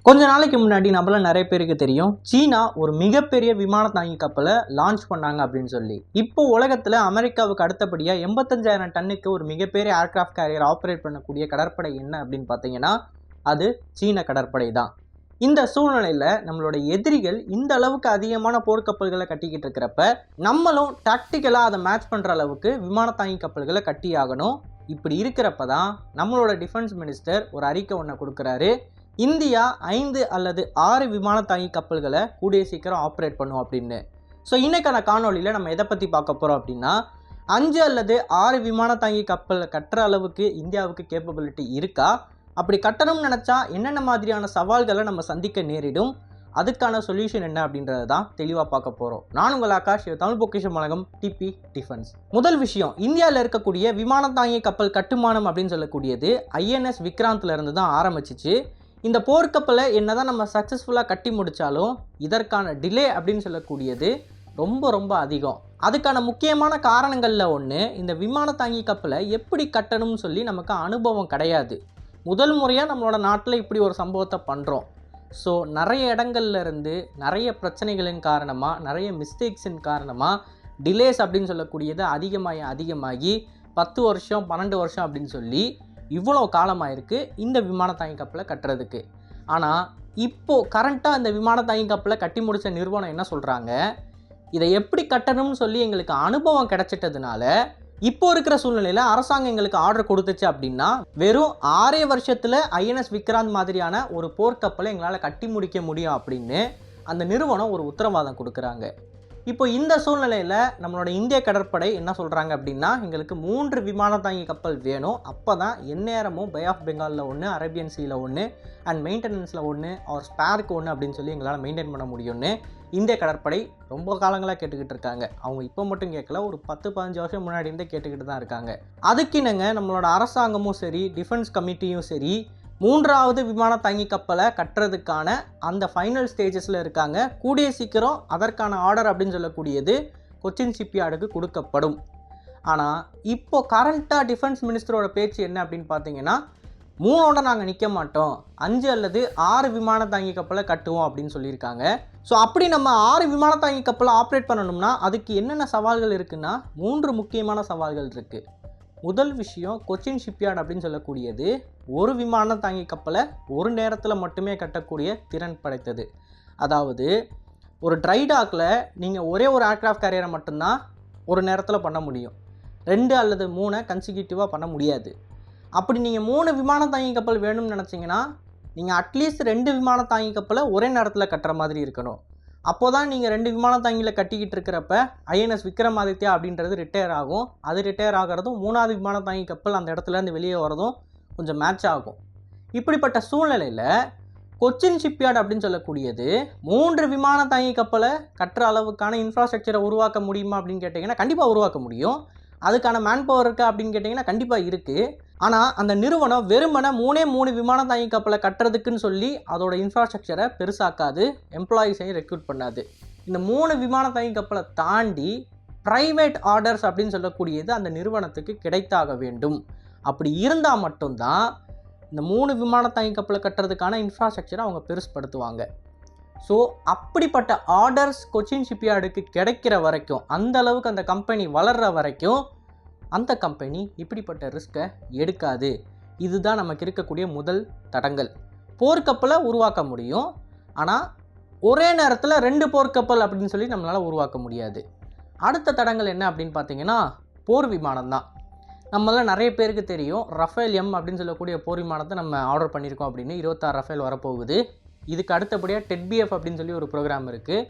கொஞ்ச நாளைக்கு முன்னாடி நம்மள நிறைய பேருக்கு தெரியும், சீனா ஒரு மிகப்பெரிய விமான தாங்கி கப்பலை லான்ச் பண்ணாங்க அப்படின்னு சொல்லி. இப்போ உலகத்துல அமெரிக்காவுக்கு அடுத்தபடியா 85,000 டன்னுக்கு ஒரு மிகப்பெரிய ஏர்கிராஃப்ட் கேரியர் ஆப்ரேட் பண்ணக்கூடிய கடற்படை என்ன அப்படின்னு பார்த்தீங்கன்னா அது சீன கடற்படை தான். இந்த சூழ்நிலையில நம்மளோட எதிரிகள் இந்த அளவுக்கு அதிகமான போர்க்கப்பல்களை கட்டிக்கிட்டு இருக்கிறப்ப நம்மளும் டாக்டிக்கலா அதை மேட்ச் பண்ற அளவுக்கு விமான தாங்கி கப்பல்களை கட்டி ஆகணும். இப்படி இருக்கிறப்ப தான் நம்மளோட டிஃபென்ஸ் மினிஸ்டர் ஒரு அறிக்கை ஒன்று கொடுக்குறாரு. இந்தியா 5 அல்லது 6 விமான தாங்கி கப்பல்களை கூடிய சீக்கிரம் ஆப்ரேட் பண்ணும் அப்படின்னு. ஸோ இன்னைக்கான காணொலியில் நம்ம எதை பற்றி பார்க்க போகிறோம் அப்படின்னா 5 அல்லது 6 விமான தாங்கி கப்பல் கட்டுற அளவுக்கு இந்தியாவுக்கு கேப்பபிலிட்டி இருக்கா, அப்படி கட்டணும்னு நினச்சா என்னென்ன மாதிரியான சவால்களை நம்ம சந்திக்க நேரிடும், அதுக்கான சொல்யூஷன் என்ன அப்படின்றத தான் தெளிவாக பார்க்க போகிறோம். நான் உங்கள் ஆகாஷ், தமிழ் பொக்கிஷம் வழங்கும் டிபி டிஃபென்ஸ். முதல் விஷயம், இந்தியாவில் இருக்கக்கூடிய விமான தாங்கி கப்பல் கட்டுமானம் அப்படின்னு சொல்லக்கூடியது INS விக்ராந்த்ல இருந்து தான் ஆரம்பிச்சிச்சு. இந்த போர்க்கப்பலை என்னதான் நம்ம சக்ஸஸ்ஃபுல்லாக கட்டி முடித்தாலும் இதற்கான டிலே அப்படின்னு சொல்லக்கூடியது ரொம்ப ரொம்ப அதிகம். அதுக்கான முக்கியமான காரணங்களில் ஒன்று, இந்த விமான தாங்கி கப்பலை எப்படி கட்டணும்னு சொல்லி நமக்கு அனுபவம் கிடையாது. முதல் முறையாக நம்மளோட நாட்டில் இப்படி ஒரு சம்பவத்தை பண்ணுறோம். ஸோ நிறைய இடங்கள்ல இருந்து நிறைய பிரச்சனைகளின் காரணமாக, நிறைய மிஸ்டேக்ஸின் காரணமாக டிலேஸ் அப்படின்னு சொல்லக்கூடியது அதிகமாகி 10 வருஷம் 12 வருஷம் அப்படின்னு சொல்லி இவ்வளோ காலமாக இருக்குது இந்த விமான தாங்கி கப்பலை கட்டுறதுக்கு. ஆனால் இப்போது கரண்ட்டாக இந்த விமான தாங்கி கப்பலை கட்டி முடித்த நிறுவனம் என்ன சொல்கிறாங்க, இதை எப்படி கட்டணும்னு சொல்லி எங்களுக்கு அனுபவம் கிடைச்சிட்டதுனால இப்போ இருக்கிற சூழ்நிலையில் அரசாங்கம் எங்களுக்கு ஆர்டர் கொடுத்துச்சு அப்படின்னா வெறும் 6 வருஷத்தில் INS விக்ராந்த் மாதிரியான ஒரு போர்க்கப்பலை எங்களால் கட்டி முடிக்க முடியும் அப்படின்னு அந்த நிறுவனம் ஒரு உத்தரவாதம் கொடுக்குறாங்க. இப்போ இந்த சூழ்நிலையில் நம்மளோட இந்திய கடற்படை என்ன சொல்கிறாங்க அப்படின்னா, எங்களுக்கு 3 விமான தாங்கி கப்பல் வேணும், அப்போ தான் எந்நேரமும் பே ஆஃப் பெங்காலில் ஒன்று, அரேபியன் சீயில் ஒன்று அண்ட் மெயின்டெனன்ஸில் ஒன்று, அவர் ஸ்பேருக்கு ஒன்று அப்படின்னு சொல்லி எங்களால் மெயின்டைன் பண்ண முடியும்னு இந்திய கடற்படை ரொம்ப காலங்களாக கேட்டுக்கிட்டு இருக்காங்க. அவங்க இப்போ மட்டும் கேட்கல, ஒரு 10-15 வருஷம் முன்னாடி இருந்தே கேட்டுக்கிட்டு தான் இருக்காங்க. அதுக்கினங்க நம்மளோட அரசாங்கமும் சரி, டிஃபென்ஸ் கமிட்டியும் சரி, 3வது விமான தாங்கி கப்பலை கட்டுறதுக்கான அந்த ஃபைனல் ஸ்டேஜஸில் இருக்காங்க. கூடிய சீக்கிரம் அதற்கான ஆர்டர் அப்படின்னு சொல்லக்கூடியது கொச்சின் ஷிப்யார்டுக்கு கொடுக்கப்படும். ஆனால் இப்போ கரண்ட்டாக டிஃபென்ஸ் மினிஸ்டரோட பேச்சு என்ன அப்படின்னு பார்த்தீங்கன்னா, 3ஓட நாங்கள் நிற்க மாட்டோம், 5 அல்லது 6 விமான தாங்கி கப்பலை கட்டுவோம் அப்படின்னு சொல்லியிருக்காங்க. ஸோ அப்படி நம்ம 6 விமான தாங்கி கப்பலை ஆப்ரேட் பண்ணணும்னா அதுக்கு என்னென்ன சவால்கள் இருக்குன்னா 3 முக்கியமான சவால்கள் இருக்குது. முதல் விஷயம், கொச்சின் ஷிப்யார்ட் அப்படின்னு சொல்லக்கூடியது ஒரு விமான தாங்கி கப்பலை ஒரு நேரத்தில் மட்டுமே கட்டக்கூடிய திறன் படைத்தது. அதாவது ஒரு ட்ரை டாக்கில் நீங்கள் ஒரே ஒரு ஏர்க்ராஃப்ட் கேரியரை மட்டும்தான் ஒரு நேரத்தில் பண்ண முடியும், 2 அல்லது 3 கன்சிக்யூட்டிவாக பண்ண முடியாது. அப்படி நீங்கள் 3 விமான தாங்கி கப்பல் வேணும்னு நினச்சிங்கன்னா நீங்கள் அட்லீஸ்ட் 2 விமான தாங்கி கப்பலை ஒரே நேரத்தில் கட்டுற மாதிரி இருக்கணும். அப்போ தான் நீங்கள் 2 விமான தாங்கியில் கட்டிக்கிட்டு இருக்கிறப்ப INS விக்ரமாதித்யா அப்படின்றது ரிட்டையர் ஆகும். அது ரிட்டையர் ஆகிறதும் 3வது விமான தாங்கி கப்பல் அந்த இடத்துலேருந்து வெளியே வரதும் கொஞ்சம் மேட்ச் ஆகும். இப்படிப்பட்ட சூழ்நிலையில் கொச்சின் ஷிப்யார்ட் அப்படின்னு சொல்லக்கூடியது 3 விமான தாங்கி கப்பலை கட்டுற அளவுக்கான இன்ஃப்ராஸ்ட்ரக்சரை உருவாக்க முடியுமா அப்படின்னு கேட்டிங்கன்னா கண்டிப்பாக உருவாக்க முடியும். அதுக்கான மேன் பவர் இருக்கா அப்படின்னு கேட்டிங்கன்னா கண்டிப்பாக இருக்குது. ஆனால் அந்த நிறுவனம் வெறுமனை 3 விமான தாங்கி கப்பலை கட்டுறதுக்குன்னு சொல்லி அதோட இன்ஃப்ராஸ்ட்ரக்சரை பெருசாக்காது, எம்ப்ளாயீஸையும் ரெக்ரூட் பண்ணாது. இந்த 3 விமான தாங்கி கப்பலை தாண்டி ப்ரைவேட் ஆர்டர்ஸ் அப்படின்னு சொல்லக்கூடியது அந்த நிறுவனத்துக்கு கிடைத்தாக வேண்டும். அப்படி இருந்தால் மட்டும்தான் இந்த 3 விமான தாங்கி கப்பலை கட்டுறதுக்கான இன்ஃப்ராஸ்ட்ரக்சரை அவங்க பெருசுப்படுத்துவாங்க. ஸோ அப்படிப்பட்ட ஆர்டர்ஸ் கொச்சின் ஷிப்யார்டுக்கு கிடைக்கிற வரைக்கும், அந்த அளவுக்கு அந்த கம்பெனி வளர்கிற வரைக்கும் அந்த கம்பெனி இப்படிப்பட்ட ரிஸ்க்கை எடுக்காது. இதுதான் நமக்கு இருக்கக்கூடிய முதல் தடங்கல். போர்க்கப்பலை உருவாக்க முடியும், ஆனால் ஒரே நேரத்தில் 2 போர்க்கப்பல் அப்படின்னு சொல்லி நம்மளால் உருவாக்க முடியாது. அடுத்த தடங்கல் என்ன அப்படின்னு பார்த்தீங்கன்னா போர் விமானம் தான். நம்மள நிறைய பேருக்கு தெரியும், ரஃபேல் M அப்படின்னு சொல்லக்கூடிய போர் விமானத்தை நம்ம ஆர்டர் பண்ணியிருக்கோம் அப்படின்னு. 26 ரஃபேல் வரப்போகுது. இதுக்கு அடுத்தபடியாக TEDBF அப்படின்னு சொல்லி ஒரு ப்ரோக்ராம் இருக்குது.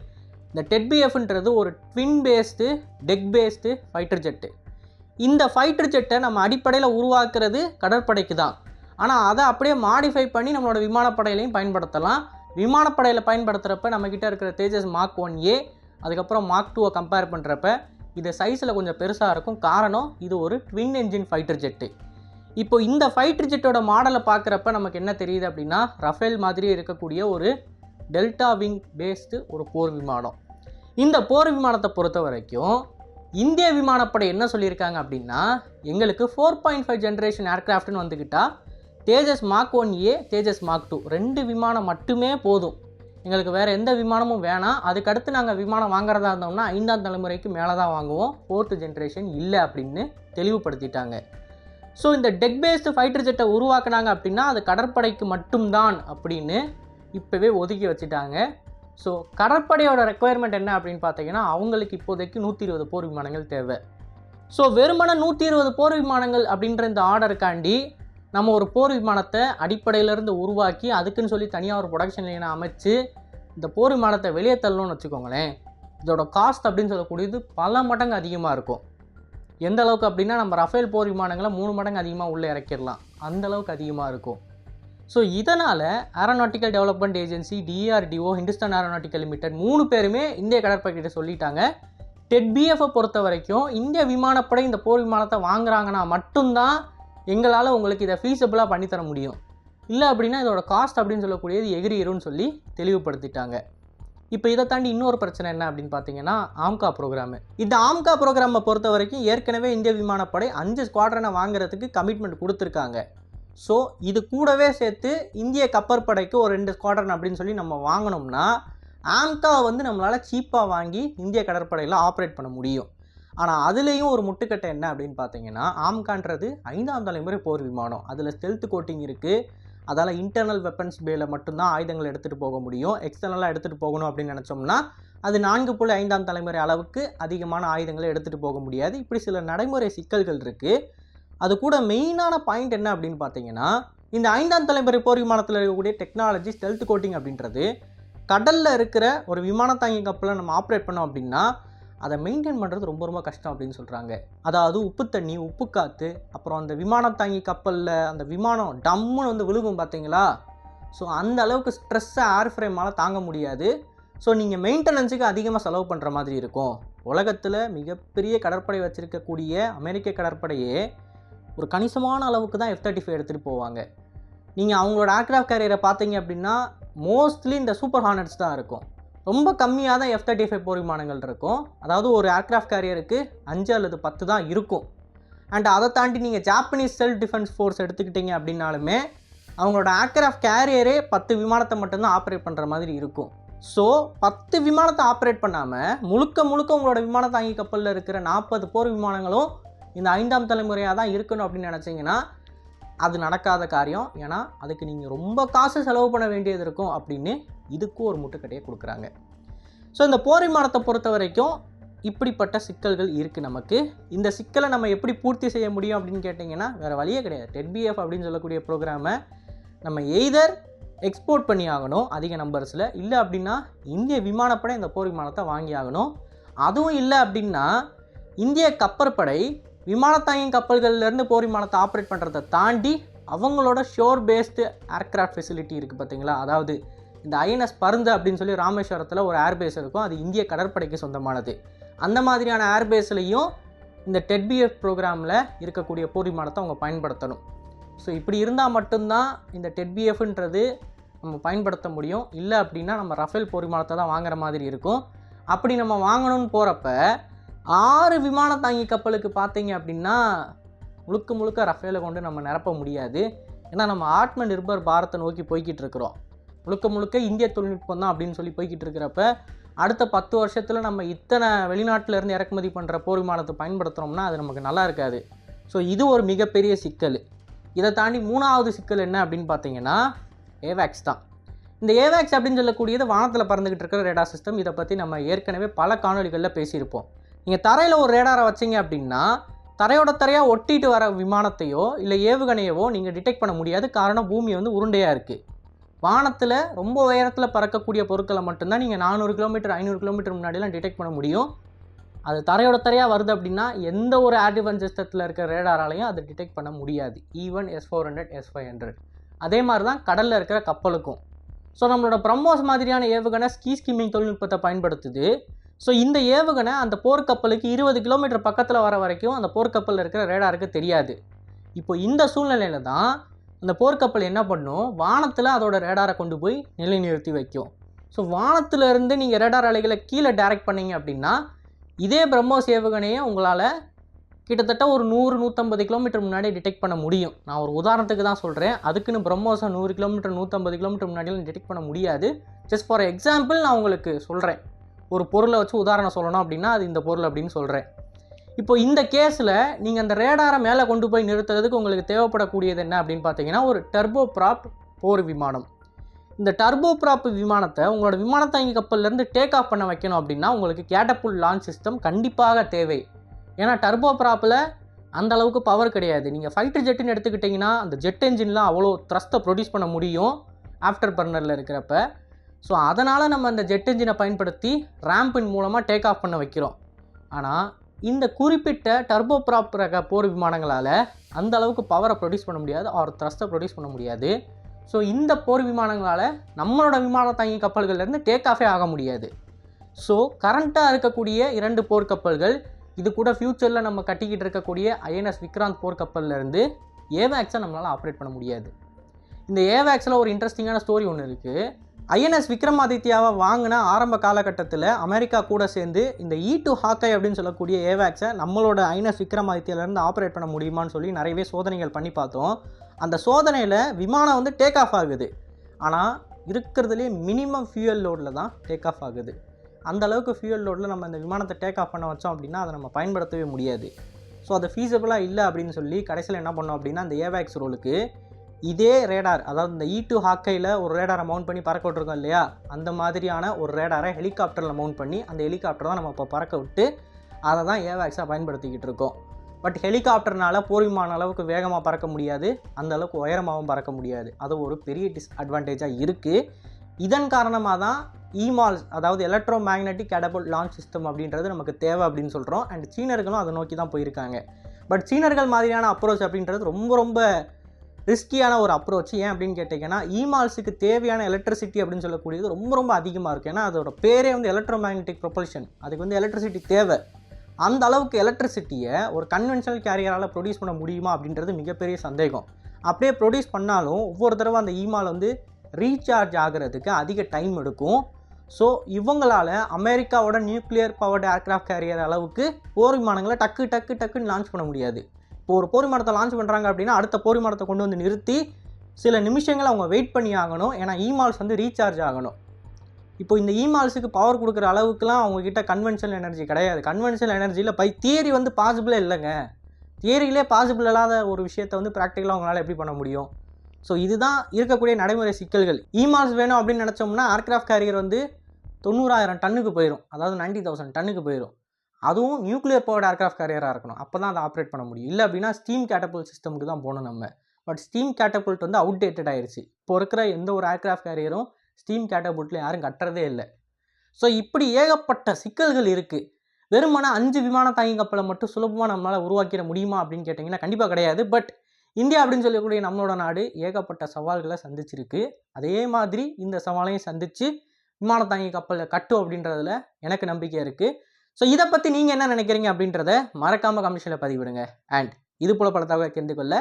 இந்த TEDBFன்றது ஒரு twin based deck based fighter jet. இந்த ஃபைட்டர் ஜெட்டை நம்ம அடிப்படையில் உருவாக்குறது கடற்படைக்கு தான். ஆனால் அதை அப்படியே மாடிஃபை பண்ணி நம்மளோட விமானப்படையிலையும் பயன்படுத்தலாம். விமானப்படையில் பயன்படுத்துகிறப்ப நம்மக்கிட்ட இருக்கிற தேஜஸ் Mark 1A அதுக்கப்புறம் Mark 2 கம்பேர் பண்ணுறப்ப இது சைஸில் கொஞ்சம் பெருசாக இருக்கும். காரணம், இது ஒரு ட்வின் என்ஜின் ஃபைட்டர் ஜெட்டு. இப்போ இந்த ஃபைட்டர் ஜெட்டோட மாடலை பார்க்குறப்ப நமக்கு என்ன தெரியுது அப்படின்னா, ரஃபேல் மாதிரியே இருக்கக்கூடிய ஒரு டெல்டா விங் பேஸ்டு ஒரு போர் விமானம். இந்த போர் விமானத்தை பொறுத்த வரைக்கும் இந்திய விமானப்படை என்ன சொல்லியிருக்காங்க அப்படின்னா, எங்களுக்கு 4.5 ஜென்ரேஷன் ஏர்க்ராஃப்ட்னு வந்துக்கிட்டால் தேஜஸ் மார்க் 1A, தேஜஸ் மார்க் 2 2 விமானம் மட்டுமே போதும், எங்களுக்கு வேறு எந்த விமானமும் வேணாம். அதுக்கடுத்து நாங்கள் விமானம் வாங்குறதா இருந்தோம்னா 5ஆம் தலைமுறைக்கு மேலே தான் வாங்குவோம், 4th ஜென்ரேஷன் இல்லை அப்படின்னு தெளிவுபடுத்திட்டாங்க. ஸோ இந்த டெக் பேஸ்டு ஃபைட்டர் ஜெட்டை உருவாக்குனாங்க அப்படின்னா அது கடற்படைக்கு மட்டும்தான் அப்படின்னு இப்போவே ஒதுக்கி வச்சுட்டாங்க. ஸோ கடற்படையோட ரெக்குவயர்மெண்ட் என்ன அப்படின்னு பார்த்தீங்கன்னா அவங்களுக்கு இப்போதைக்கு 120 போர் விமானங்கள் தேவை. ஸோ வெறுமன 120 போர் விமானங்கள் அப்படின்ற இந்த ஆர்டருக்காண்டி நம்ம ஒரு போர் விமானத்தை அடிப்படையிலேருந்து உருவாக்கி அதுக்குன்னு சொல்லி தனியாக ஒரு ப்ரொடக்ஷன் லைனை அமைச்சு இந்த போர் விமானத்தை வெளியே தள்ளணும்னு வச்சுக்கோங்களேன், இதோட காஸ்ட் அப்படின்னு சொல்லக்கூடியது பல மடங்கு அதிகமாக இருக்கும். எந்த அளவுக்கு அப்படின்னா நம்ம ரஃபேல் போர் விமானங்களை 3 மடங்கு அதிகமாக உள்ளே இறக்கிடலாம், அந்தளவுக்கு அதிகமாக இருக்கும். ஸோ இதனால் aeronautical development agency, DRDO, Hindustan aeronautical limited 3 பேருமே இந்திய கடற்படைக்கிட்ட சொல்லிட்டாங்க, TEDBF பொறுத்த வரைக்கும் இந்திய விமானப்படை இந்த போர் விமானத்தை வாங்குறாங்கன்னா மட்டும்தான் எங்களால் உங்களுக்கு இதை ஃபீஸபிளாக பண்ணித்தர முடியும், இல்லை அப்படின்னா இதோட காஸ்ட் அப்படின்னு சொல்லக்கூடியது எகிரிருன்னு சொல்லி தெளிவுபடுத்திட்டாங்க. இப்போ இதை தாண்டி இன்னொரு பிரச்சனை என்ன அப்படின்னு பார்த்தீங்கன்னா ஆம்கா ப்ரோக்ராமு. இந்த ஆம்கா ப்ரோக்ராமை பொறுத்த வரைக்கும் ஏற்கனவே இந்திய விமானப்படை 5 ஸ்குவாட்ரனை வாங்குறதுக்கு கமிட்மெண்ட் கொடுத்துருக்காங்க. ஸோ இது கூடவே சேர்த்து இந்திய கப்பற்படைக்கு ஒரு 2 ஸ்குவாட்ரன் அப்படின்னு சொல்லி நம்ம வாங்கினோம்னா ஆம்கா நம்மளால் சீப்பாக வாங்கி இந்திய கடற்படையில் ஆப்ரேட் பண்ண முடியும். ஆனால் அதுலேயும் ஒரு முட்டுக்கட்டை என்ன அப்படின்னு பார்த்தீங்கன்னா ஆம்கான்றது 5ஆம் தலைமுறை போர் விமானம், அதில் ஸ்டெல்த் கோட்டிங் இருக்குது, அதால் இன்டர்னல் வெப்பன்ஸ் பேல மட்டும்தான் ஆயுதங்கள் எடுத்துகிட்டு போக முடியும். எக்ஸ்டர்னலாக எடுத்துகிட்டு போகணும் அப்படின்னு நினச்சோம்னா அது 4.5ஆம் தலைமுறை அளவுக்கு அதிகமான ஆயுதங்களை எடுத்துகிட்டு போக முடியாது. இப்படி சில நடைமுறை சிக்கல்கள் இருக்குது. அது கூட மெயினான பாயிண்ட் என்ன அப்படின்னு பார்த்தீங்கன்னா இந்த 5ஆம் தலைமுறை போர் விமானத்தில் இருக்கக்கூடிய டெக்னாலஜி ஸ்டெல்த் கோட்டிங் அப்படின்றது கடலில் இருக்கிற ஒரு விமானத்தாங்கி கப்பலை நம்ம ஆப்ரேட் பண்ணோம் அப்படின்னா அதை மெயின்டைன் பண்ணுறது ரொம்ப ரொம்ப கஷ்டம் அப்படின்னு சொல்கிறாங்க. அதாவது உப்பு தண்ணி, உப்பு காற்று, அப்புறம் அந்த விமானத்தாங்கி கப்பலில் அந்த விமானம் டம்முன்னு விழுகும் பார்த்தீங்களா, ஸோ அந்த அளவுக்கு ஸ்ட்ரெஸ்ஸை ஏர் ஃப்ரேமால் தாங்க முடியாது. ஸோ நீங்கள் மெயின்டெனன்ஸுக்கு அதிகமாக செலவு பண்ணுற மாதிரி இருக்கும். உலகத்தில் மிகப்பெரிய கடற்படை வச்சுருக்கக்கூடிய அமெரிக்க கடற்படையே ஒரு கணிசமான அளவுக்கு தான் F-35 எடுத்துகிட்டு போவாங்க. நீங்கள் அவங்களோட ஏர்க்ராஃப்ட் கேரியரை பார்த்தீங்க அப்படின்னா மோஸ்ட்லி இந்த சூப்பர் ஹார்னட்ஸ் தான் இருக்கும், ரொம்ப கம்மியாக தான் F-35 போர் விமானங்கள் இருக்கும். அதாவது ஒரு ஏர்க்ராஃப்ட் கேரியருக்கு 5 அல்லது 10 தான் இருக்கும். அண்ட் அதை தாண்டி நீங்கள் ஜாப்பனீஸ் செல்ஃப் டிஃபென்ஸ் ஃபோர்ஸ் எடுத்துக்கிட்டீங்க அப்படின்னாலுமே அவங்களோட ஏர்க்ராஃப்ட் கேரியரே 10 விமானத்தை மட்டும்தான் ஆப்ரேட் பண்ணுற மாதிரி இருக்கும். ஸோ 10 விமானத்தை ஆப்ரேட் பண்ணாமல் முழுக்க உங்களோட விமான தாங்கி கப்பலில் இருக்கிற 40 போர் விமானங்களும் இந்த 5ஆம் தலைமுறையாக தான் இருக்கணும் அப்படின்னு நினச்சிங்கன்னா அது நடக்காத காரியம். ஏன்னா அதுக்கு நீங்கள் ரொம்ப காசு செலவு பண்ண வேண்டியது இருக்கும் அப்படின்னு இதுக்கும் ஒரு முட்டுக்கட்டையை கொடுக்குறாங்க. ஸோ இந்த போர் விமானத்தை பொறுத்த வரைக்கும் இப்படிப்பட்ட சிக்கல்கள் இருக்குது நமக்கு. இந்த சிக்கலை நம்ம எப்படி பூர்த்தி செய்ய முடியும் அப்படின்னு கேட்டிங்கன்னா வேறு வழியே கிடையாது. TEDBF அப்படின்னு சொல்லக்கூடிய ப்ரோக்ராமை நம்ம எய்தர் எக்ஸ்போர்ட் பண்ணி ஆகணும் அதிக நம்பர்ஸில், இல்லை அப்படின்னா இந்திய விமானப்படை இந்த போர் விமானத்தை வாங்கி ஆகணும். அதுவும் இல்லை அப்படின்னா இந்திய கப்பற்படை விமானத்தாங்கி கப்பல்கள்லேருந்து போர் விமானத்தை ஆப்ரேட் பண்ணுறதை தாண்டி அவங்களோட ஷோர் பேஸ்டு ஏர்க்ராஃப்ட் ஃபெசிலிட்டி இருக்குது பார்த்தீங்களா, அதாவது இந்த INS பருந்து அப்படின்னு சொல்லி ராமேஸ்வரத்தில் ஒரு ஏர்பேஸ் இருக்கும், அது இந்திய கடற்படைக்கு சொந்தமானது. அந்த மாதிரியான ஏர்பேஸ்லையும் இந்த TEDBF ப்ரோக்ராமில் இருக்கக்கூடிய போர் விமானத்தை அவங்க பயன்படுத்தணும். ஸோ இப்படி இருந்தால் மட்டும்தான் இந்த TEDBFன்றது நம்ம பயன்படுத்த முடியும். இல்லை அப்படின்னா நம்ம ரஃபேல் போர் விமானத்தை தான் வாங்குற மாதிரி இருக்கும். அப்படி நம்ம வாங்கணும்னு போகிறப்ப 6 விமான தாங்கி கப்பலுக்கு பார்த்தீங்க அப்படின்னா முழுக்க ரஃபேலை கொண்டு நம்ம நிரப்ப முடியாது. ஏன்னா நம்ம ஆத்ம நிர்பர் பாரத்தை நோக்கி போய்கிட்டு இருக்கிறோம். முழுக்க இந்திய தொழில்நுட்பம் தான் அப்படின்னு சொல்லி போய்கிட்டு இருக்கிறப்ப அடுத்த 10 வருஷத்தில் நம்ம இத்தனை வெளிநாட்டிலேருந்து இறக்குமதி பண்ணுற போர் விமானத்தை பயன்படுத்துகிறோம்னா அது நமக்கு நல்லா இருக்காது. ஸோ இது ஒரு மிகப்பெரிய சிக்கல். இதை தாண்டி 3வது சிக்கல் என்ன அப்படின்னு பார்த்தீங்கன்னா ஏவாக்ஸ் தான். இந்த ஏவாக்ஸ் அப்படின்னு சொல்லக்கூடியது வானத்தில் பறந்துக்கிட்டு இருக்கிற ரேடார் சிஸ்டம். இதை பற்றி நம்ம ஏற்கனவே பல காணொலிகளில் பேசியிருப்போம். நீங்கள் தரையில் ஒரு ரேடாரை வச்சிங்க அப்படின்னா தரையோட தரையாக ஒட்டிட்டு வர விமானத்தையோ இல்லை ஏவுகணையவோ நீங்கள் டிடெக்ட் பண்ண முடியாது. காரணம் பூமி உருண்டையாக இருக்குது. வானத்தில் ரொம்ப உயரத்தில் பறக்கக்கூடிய பொருட்களை மட்டும்தான் நீங்கள் 400 கிலோமீட்டர் 500 கிலோமீட்டர் முன்னாடிலாம் டிடெக்ட் பண்ண முடியும். அது தரையோட தரையாக வருது அப்படின்னா எந்த ஒரு ஏர் டிஃபென்ஸ் சிஸ்டத்தில் இருக்கிற ரேடாராலையும் அதை டிடெக்ட் பண்ண முடியாது, ஈவன் S-400 S-500. அதே மாதிரி தான் கடலில் இருக்கிற கப்பலுக்கும். ஸோ நம்மளோட பிரம்மோஸ் மாதிரியான ஏவுகணை ஸ்கிம்மிங் தொழில்நுட்பத்தை பயன்படுத்துது. ஸோ இந்த ஏவுகணை அந்த போர்க்கப்பலுக்கு 20 கிலோமீட்டர் பக்கத்தில் வர வரைக்கும் அந்த போர்க்கப்பலில் இருக்கிற ரேடாருக்கு தெரியாது. இப்போ இந்த சூழ்நிலையில் தான் அந்த போர்க்கப்பல் என்ன பண்ணும், வானத்தில் அதோட ரேடாரை கொண்டு போய் நிலைநிறுத்தி வைக்கும். ஸோ வானத்திலிருந்து நீங்கள் ரேடார் அலைகளை கீழே டைரக்ட் பண்ணிங்க அப்படின்னா இதே பிரம்மோஸ் ஏவுகணையை உங்களால் கிட்டத்தட்ட ஒரு 100-150 கிலோமீட்டர் முன்னாடி டிடெக்ட் பண்ண முடியும். நான் ஒரு உதாரணத்துக்கு தான் சொல்கிறேன். அதுக்குன்னு பிரம்மோஸை 100 கிலோமீட்டர் 150 கிலோமீட்டர் முன்னாடியெல்லாம் டிடெக்ட் பண்ண முடியாது. ஜஸ்ட் ஃபார் எக்ஸாம்பிள் நான் உங்களுக்கு சொல்கிறேன். ஒரு பொருளை வச்சு உதாரணம் சொல்லணும் அப்படின்னா அது இந்த பொருள் அப்படின்னு சொல்கிறேன். இப்போ இந்த கேஸில் நீங்கள் அந்த ரேடாரை மேலே கொண்டு போய் நிறுத்துறதுக்கு உங்களுக்கு தேவைப்படக்கூடியது என்ன அப்படின்னு பார்த்தீங்கன்னா ஒரு டர்போ ப்ராப் போர் விமானம். இந்த டர்போ ப்ராப் விமானத்தை உங்களோட விமானத்தாங்கி கப்பல்லேருந்து டேக் ஆஃப் பண்ண வைக்கணும் அப்படின்னா உங்களுக்கு கேட்டபுல் லான்ச் சிஸ்டம் கண்டிப்பாக தேவை. ஏன்னா டர்போ ப்ராப்பில் அந்த அளவுக்கு பவர் கிடையாது. நீங்கள் ஃபைட்டர் ஜெட்டுன்னு எடுத்துக்கிட்டிங்கன்னா அந்த ஜெட் என்ஜின்லாம் அவ்வளோ த்ரஸ்ட்டை ப்ரொடியூஸ் பண்ண முடியும் ஆஃப்டர் பர்னரில் இருக்கிறப்ப. ஸோ அதனால் நம்ம அந்த ஜெட் என்ஜினை பயன்படுத்தி ரேம்பின் மூலமாக டேக் ஆஃப் பண்ண வைக்கிறோம். ஆனால் இந்த குறிப்பிட்ட டர்போ ப்ராப் ரக போர் விமானங்களால் அந்த அளவுக்கு பவரை ப்ரொடியூஸ் பண்ண முடியாது, ஆர் த்ரஸ்ட்டை ப்ரொடியூஸ் பண்ண முடியாது. ஸோ இந்த போர் விமானங்களால் நம்மளோட விமானத்தாங்கி கப்பல்கள்லேருந்து டேக் ஆஃபே ஆக முடியாது. ஸோ கரண்ட்டாக இருக்கக்கூடிய 2 போர்க்கப்பல்கள், இது கூட ஃப்யூச்சரில் நம்ம கட்டிக்கிட்டு இருக்கக்கூடிய ஐஎன்எஸ் விக்ராந்த் போர்க்கப்பல்லேருந்து ஏவேக்ஸை நம்மளால் ஆப்ரேட் பண்ண முடியாது. இந்த ஏவேக்ஸில் ஒரு இன்ட்ரெஸ்டிங்கான ஸ்டோரி ஒன்று இருக்குது. ஐஎன்எஸ் விக்ரமாதித்யாவை வாங்கின ஆரம்ப காலகட்டத்தில் அமெரிக்கா கூட சேர்ந்து இந்த E2 ஹாக்கை அப்படின்னு சொல்லக்கூடிய ஏவேக்ஸை நம்மளோட ஐஎன்எஸ் விக்ரமாதித்யாவிலேருந்து ஆப்ரேட் பண்ண முடியுமான்னு சொல்லி நிறையவே சோதனைகள் பண்ணி பார்த்தோம். அந்த சோதனையில் விமானம் வந்து டேக் ஆஃப் ஆகுது. ஆனால் இருக்கிறதுலே மினிமம் ஃபியூயல் லோடில் தான் டேக் ஆஃப் ஆகுது. அந்த அளவுக்கு ஃபியூயல் லோடில் நம்ம இந்த விமானத்தை டேக் ஆஃப் பண்ண வச்சோம் அப்படின்னா அதை நம்ம பயன்படுத்தவே முடியாது. ஸோ அது ஃபீஸபிளாக இல்லை அப்படின்னு சொல்லி கடைசியில் என்ன பண்ணோம் அப்படின்னா அந்த ஏவேக்ஸ் ரோலுக்கு இதே ரேடார், அதாவது இந்த E2 ஹாக்கையில் ஒரு ரேடாரை மவுண்ட் பண்ணி பறக்க விட்டுருக்கோம் இல்லையா, அந்த மாதிரியான ஒரு ரேடாரை ஹெலிகாப்டரில் மவுண்ட் பண்ணி அந்த ஹெலிகாப்டர் தான் நம்ம இப்போ பறக்க விட்டு அதை தான் ஏவேக்ஸாக பயன்படுத்திக்கிட்டு இருக்கோம். பட் ஹெலிகாப்டர்னால் போர் விமான அளவுக்கு வேகமாக பறக்க முடியாது, அந்த அளவுக்கு உயரமாகவும் பறக்க முடியாது. அது ஒரு பெரிய டிஸ்அட்வான்டேஜாக இருக்குது. இதன் காரணமாக தான் இமால்ஸ், அதாவது எலக்ட்ரோ மேக்னெட்டிக் கேட்டபுல் லான்ச் சிஸ்டம் அப்படின்றது நமக்கு தேவை அப்படின்னு சொல்கிறோம். அண்ட் சீனர்களும் அதை நோக்கி தான் போயிருக்காங்க. பட் சீனர்கள் மாதிரியான அப்ரோச் அப்படின்றது ரொம்ப ரொம்ப ரிஸ்கியான ஒரு அப்ரோச். ஏன் அப்படின்னு கேட்டிங்கன்னா இமால்ஸுக்கு தேவையான எலக்ட்ரிசிட்டி அப்படின்னு சொல்லக்கூடியது ரொம்ப ரொம்ப அதிகமாக இருக்குது. ஏன்னா அதோட பேரே வந்து எலக்ட்ரோ மேக்னெட்டிக் ப்ரொபல்ஷன். அதுக்கு வந்து எலக்ட்ரிசிட்டி தேவை. அந்த அளவுக்கு எலக்ட்ரிசிட்டியை ஒரு கன்வென்ஷனல் கேரியரால் ப்ரொடியூஸ் பண்ண முடியுமா அப்படின்றது மிகப்பெரிய சந்தேகம். அப்படியே ப்ரொடியூஸ் பண்ணாலும் ஒவ்வொரு தடவை அந்த இமால் வந்து ரீசார்ஜ் ஆகிறதுக்கு அதிக டைம் எடுக்கும். ஸோ இவங்களால் அமெரிக்காவோட நியூக்ளியர் பவர்டு ஏர்க்ராஃப்ட் கேரியர் அளவுக்கு போர் விமானங்களை டக்குன்னு லான்ச் பண்ண முடியாது. இப்போ ஒரு போர் விமானத்தை லான்ச் பண்ணுறாங்க அப்படின்னா அடுத்த போர் விமானத்தை கொண்டு வந்து நிறுத்தி சில நிமிஷங்கள் அவங்க வெயிட் பண்ணி ஆகணும். ஏன்னா இமால்ஸ் வந்து ரீசார்ஜ் ஆகணும். இப்போ இந்த இமால்ஸுக்கு பவர் கொடுக்குற அளவுக்குலாம் அவங்கக்கிட்ட கன்வென்ஷனல் எனர்ஜி கிடையாது. கன்வென்ஷனல் எனர்ஜியில் பை தியரி வந்து பாசிபிளே இல்லைங்க. தியரியிலே பாசிபிள் இல்லாத ஒரு விஷயத்தை வந்து ப்ராக்டிக்கலாக அவங்களால எப்படி பண்ண முடியும்? ஸோ இதுதான் இருக்கக்கூடிய நடைமுறை சிக்கல்கள். இமால்ஸ் வேணும் அப்படின்னு நினச்சோம்னா ஏர்க்ராஃப்ட் கேரியர் வந்து 90,000 டன்னுக்கு போயிடும், அதாவது 90,000 டன்னுக்கு போயிடும். அதுவும் நியூக்ளியர் பவர்டு ஏர்க்ராஃப்ட் கேரியராக இருக்கணும். அப்போ தான் அதை ஆப்ரேட் பண்ண முடியும். இல்லை அப்படின்னா ஸ்டீம் கேட்டபுல் சிஸ்டமுக்கு தான் போகணும் நம்ம. பட் ஸ்டீம் கேட்டபுல்ட் வந்து அவுடேட்டட் ஆயிடுச்சு. இப்போ இருக்கிற எந்த ஒரு ஏர்க்ராஃப்ட் கேரியரும் ஸ்டீம் கேட்டபுல்ட்டில் யாரும் கட்டுறதே இல்லை. ஸோ இப்படி ஏகப்பட்ட சிக்கல்கள் இருக்குது. வெறுமனா 5 விமான தாங்கி கப்பலை மட்டும் சுலபமாக நம்மளால் உருவாக்கிட முடியுமா அப்படின்னு கேட்டிங்கன்னா கண்டிப்பாக கிடையாது. பட் இந்தியா அப்படின்னு சொல்லக்கூடிய நம்மளோட நாடு ஏகப்பட்ட சவால்களை சந்திச்சிருக்கு. அதே மாதிரி இந்த சவாலையும் சந்தித்து விமான தாங்கி கப்பலை கட்டும் அப்படின்றதுல எனக்கு நம்பிக்கை இருக்குது. ஸோ இதை பற்றி நீங்கள் என்ன நினைக்கிறீங்க அப்படின்றத மறக்காமல் கமெண்ட்ஸில் பதிவிடுங்க. அண்ட் இது போல பல தகவலை தெரிந்து கொள்ள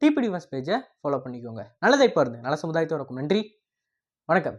டிபிடி ஃபர்ஸ்ட் பேஜை ஃபாலோ பண்ணிக்கோங்க. நல்லதை பாருங்க, நல்ல சமுதாயத்தோட இருக்கும். நன்றி, வணக்கம்.